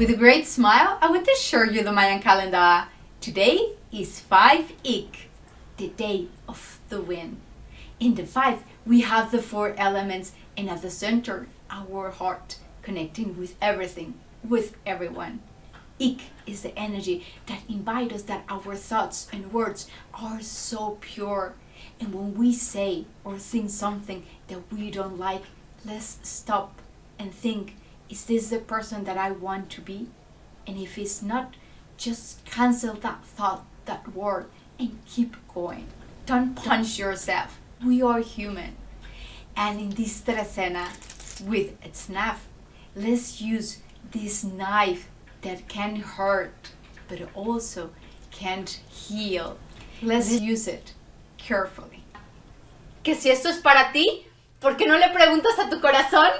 With a great smile, I want to show you the Mayan calendar. Today is 5Ik, the day of the wind. In the 5, we have the 4 elements, and at the center, our heart, connecting with everything, with everyone. Ik is the energy that invites us that our thoughts and words are so pure. And when we say or think something that we don't like, let's stop and think, is this the person that I want to be? And if it's not, just cancel that thought, that word, and keep going. Don't punch yourself. We are human. And in this trecena with ETZNAB, let's use this knife that can hurt, but also can't heal. Let's use it carefully. Que si esto es para ti, ¿por qué no le preguntas a tu corazón?